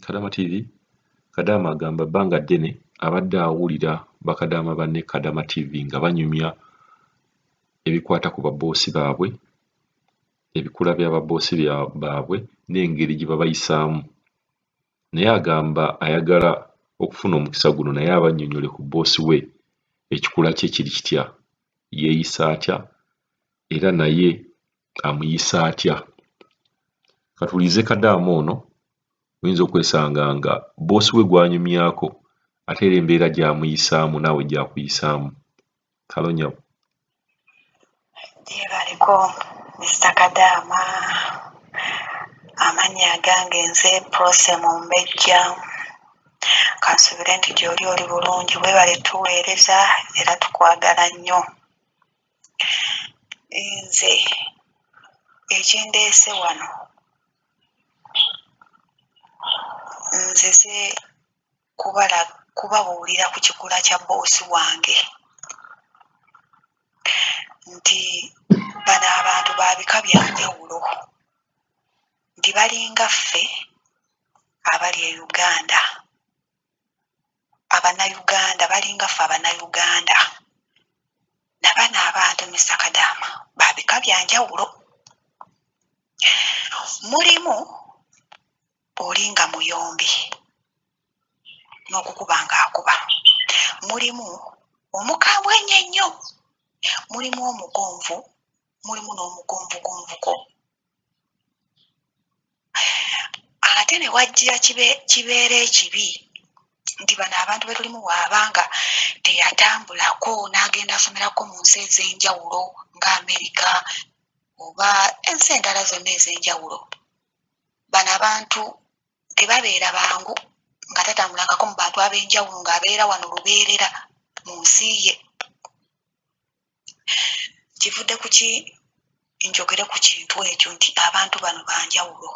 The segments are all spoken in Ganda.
Kadama TV, Kadama agamba bbanga ddene abadde awulira bakadaama banne Kadama TV nga banyumya ebikwata ku baboosi baabwe, ebikula by'ababoosi baabwe n'engeri gye babayisaamu. Naye agamba ayagala okufuna omukisa guno naye abannyonnyole ku boosi we ekikula kye kiri kitya, yeeyisa atya era naye amuyisa atya. Katulize Kadaama ono oyinza okwesanga nga boosi we gw'anyumyako ate era embeera gy'amuyisaamu naawe gy'akuyisaamu. Kalonyawo. Yeebaliko Mr. Kadaama, amannya agange nze Prose Mumbejja. Kansubire nti gy'oli oli bulungi, weebale tuweereza era tukwagala nnyo. Nze ekindeese wano nzize kubabuulira ku kikula kya boosi wange nti bano abantu ba bika bya njawulo, nti balinga ffe abali e Uganda, Abannayuganda balinga ffe Abannayuganda. Na bano abantu Mr. Kadaama ba bika bya njawulo. Mulimu olinga muyombi n'okukuba ng'akuba, mulimu omukambwe ennyo, mulimu omugonvu, mulimu n'omugonvugonvuko. Ate ne wajjira kibeera ekibi nti bano abantu be tulimu waabanga teyatambulako n'agenda asomerako mu nsi ez'enjawulo nga Amerika oba ensi endala zonna ez'enjawulo, bano abantu tebabeera bangu nga tatambulangako mu bantu ab'enjawulo ng'abeera wano lubeerera mu nsi ye. Kivudde ku ki njogere ku kintu ekyo nti abantu bano banjawulo?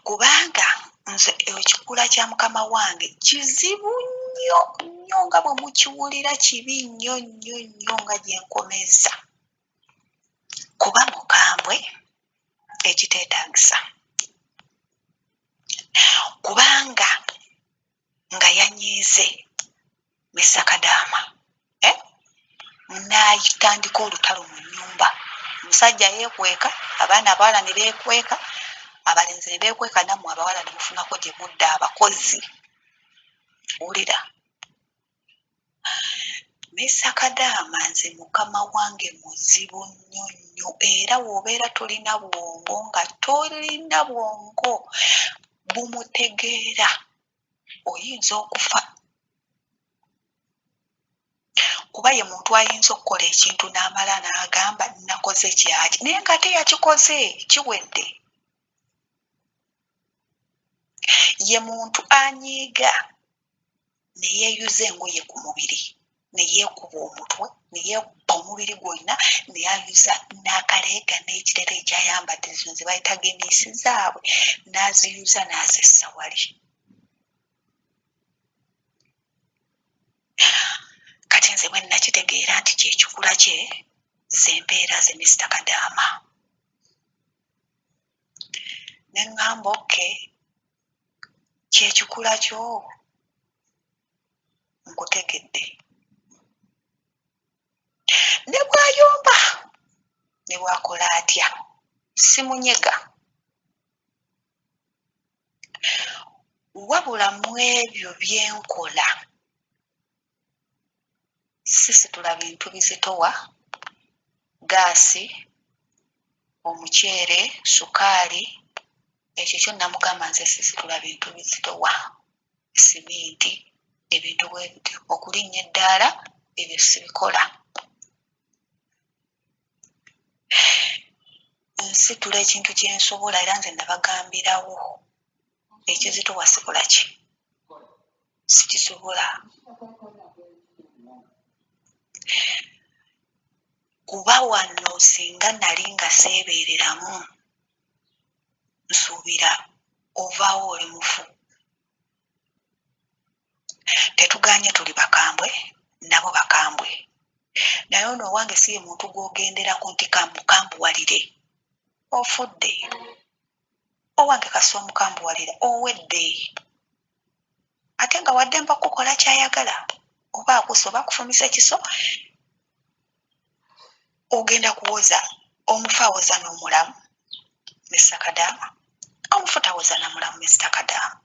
Kubanga nze ekikula kya mukama wange kizibu nnyo nnyo nga bwe mukiwulira, kibi nnyo nnyo nnyo nga gye nkomeza. Kuba mukambwe ekiteetaagisa, kubanga nga yanyiize Mr. Kadaama n'atandika olutalo mu nnyumba. Omusajja yeekweka, abaana abawala ne beekweka, abalenzi ne beekweka, nammwe abawala ne mufunako gye mudda abakozi. Wulira, Mr. Kadaama nze mukama wange muzibu nnyo nnyo, era w'obeera tolina bwongo nga tolina bwongo bumutegeera oyinza okufa. Kuba ye muntu ayinza okukola ekintu n'amala n'agamba nakoze kyaki, naye nga teyakikoze, kiwedde. Ye muntu anyiiga ne yeeyuza engoye ku mubiri, ne yeekuba omutwe, ne yeekuba omubiri gwonna, ne yayuza n'akaleega n'ekirere ekyayambadde zino ze bayita gemisi zaabwe, n'aziyuza n'azessa wali. Kati nze bwe nakitegeera nti kyekikula kye, ze mbeera ze Mr. Kadaama. Ne ŋŋamba oke, kyekikula kyo nkutegedde. Ne bw'ayomba ne bw'akola atya simunyega, wabula mu ebyo bye nkola sisitula bintu bizitowa, gaasi, omuceere, sukaali, ekyo kyo namugamba nze sisitula bintu bizitowa, siminti, ebintu bwe bityo. Okulinnya eddaala ebyo sibikola. Nsitula ekintu kye nsobola, era nze nabagambirawo ekizitowa sikola ki, sikisobola. Kuba wano singa nali nga seebeereramu, nsuubira ovaawo oli mufu. Tetuganye tuli bakambwe, nabo bakambwe. Naye ono owange si ye muntu gw'ogenderako nti kambukambuwalire. Ofudde. owange Kaswa Mukambuwalira owedde ate nga wadde mba kukola kyayagala oba akusa oba akufumisa ekiso ogenda kuwoza omufu awoza n'omulamu Mr. Kadaama omufu tawoza na mulamu Mr. Kadaama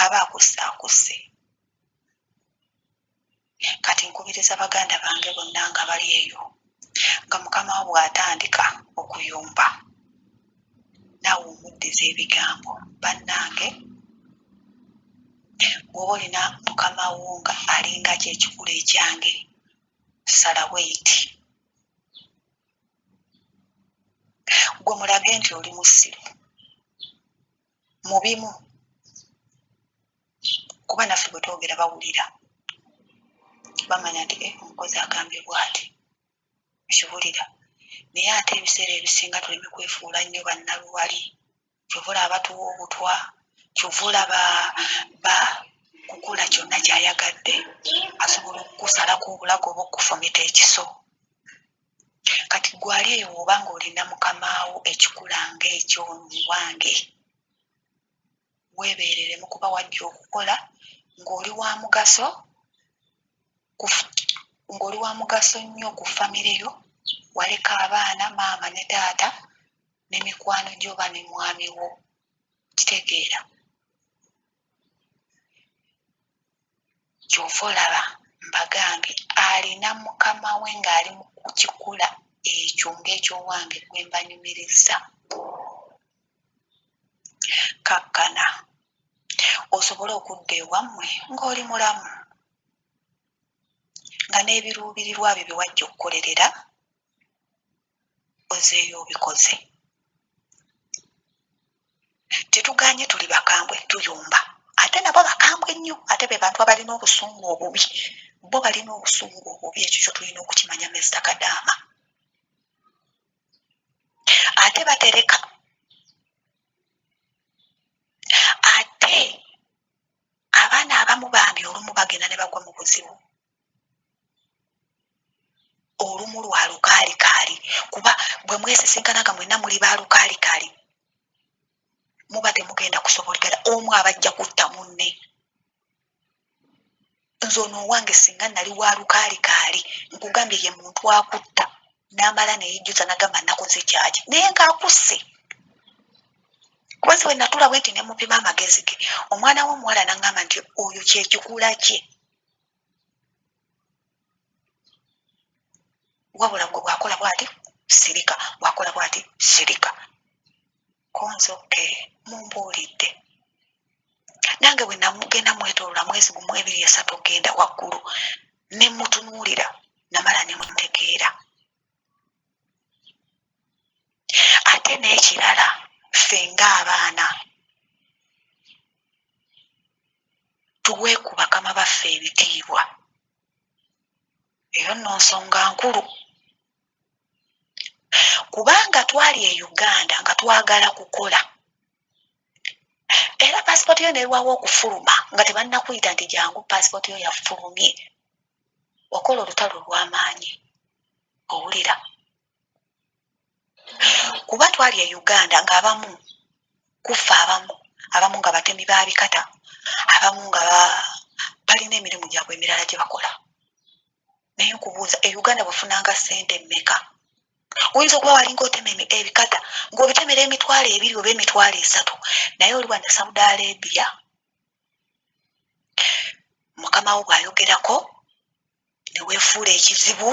aba akusse kati nkubiriza baganda bange bonna nga bali eyo nga mukama wo bw'atandika okuyumba naawe omuddiza ebigambo bannange bw'oba olina mukama wo nga alinga kyekikulu ekyange salawo eti gwe mulage nti oli musiru mu bimu kuba naffe bwe twogera bawulira bamanya nti omukozi agambye bw'ati ekibulira naye ate ebiseera ebisinga tuleme kwefuula nnyo bannaluwali kyova olaba tuwa obutwa kyova olaba kukola kyonna kyayagadde asobola okukusalako obulago oba okufumita ekiso kati gwali eyo oba ng'olina mukamaawo ekikulanga ekyo wange weebeereremu kuba wajja okukola ng'oli wa mugaso nnyo ku famire yo waleka abaana maama ne taata ne mikwano gyoba ne mwami wo kitegeera kyova olaba mbagambe alina mukama we ng'ali mu kukikula ekyo ng'ekyowange gwe mbanyumiriza kakkana osobole okudda ewammwe ng'oli mulamu nga n'ebiruubirirwa byo bye wajja okukolerera ozeeyo obikoze tetuganye tuli bakambwe tuyumba ate nabo bakambwe nnyo ate be bantu abalina obusungu obubi bo balina obusungu obubi ekyo kyo tulina okukimanya Mr. Kadaama ate batereka ate abaana abamu bambi olumu bagenda ne bagwa mu buzibu olumu lwa lukaalikaali kuba bwe mwesisinkanaga mwenna muli ba lukaalikaali muba temugenda kusobolekera omu abajja kutta munne nze ono owange singa nali wa lukaalikaali nkugambye ye muntu akutta n'amala neyejjuza nagamba nakoze kyaki naye ng'akusse kuba nze we natula bwe nti ne mupima amagezi ge omwana w'omuwala n'aŋŋamba nti oyo kyekikula kye wabula gwe bwakola bwati sirika bwakola bwati sirika konzoke mumbuulidde nange bwe namugenda mwetoolola mwezi gumu 2-3 ogenda waggulu ne mutunuulira namala ne mutegeera ate n'ekirala ffe ng'abaana tuwe ku bakama baffe ebitiibwa eyo nno nsonga nkulu kubanga twali e Uganda nga twagala kukola era paasipooti yo nerwawo okufuluma nga tebannakuyita nti jangu paasipooti yo yafulumye wakola olutalo olw'amaanyi owulira kuba twali e Uganda ng'abamu kufa abamu nga batemi ba bikata abamu nga balina emirimu gyabwe emirala gye bakola naye nkubuuza e Uganda bafunanga ssente mmeka oyinza okuba walinga otema ebikata ng'obitemera 2 oba 3 naye oli wane Saudi Arabia mukama wo bw'ayogerako ne weefuula ekizibu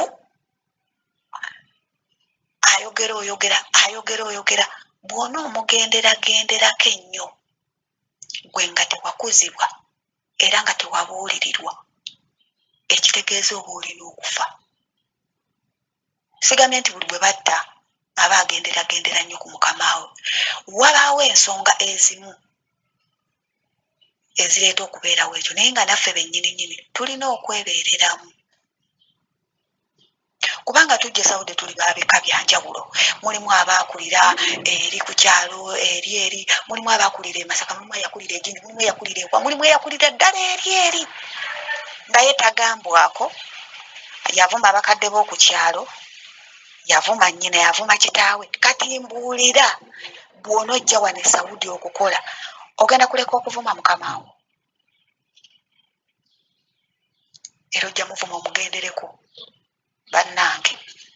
ayogera bw'ona omugenderagenderako ennyo gwe nga tewakuzibwa era nga tewabuulirirwa ekitegeeza oba olina okufa sigambye nti buli bwe batta aba agenderagendera nnyo ku mukama we wabaawo ensonga ezimu ezireeta okubeerawo ekyo naye nga naffe bennyininyini tulina okwebeereramu kubanga tujja Saudi tuli babika byanjawulo mulimu abaakulira eri ku kyalo eri mulimu abaakulira e Masaka mulimu eyakulira egindi mulimu eyakulira ewa mulimu eyakulira ddala eri nga ye tagambwako yavuma abakadde b'oku kyalo yavuma nnyina yavuma kitaawe kati mbuulira bw'onojja wano e Saudi okukola ogenda kuleka okuvuma mukamawo era ojja muvuma omugendereko bannange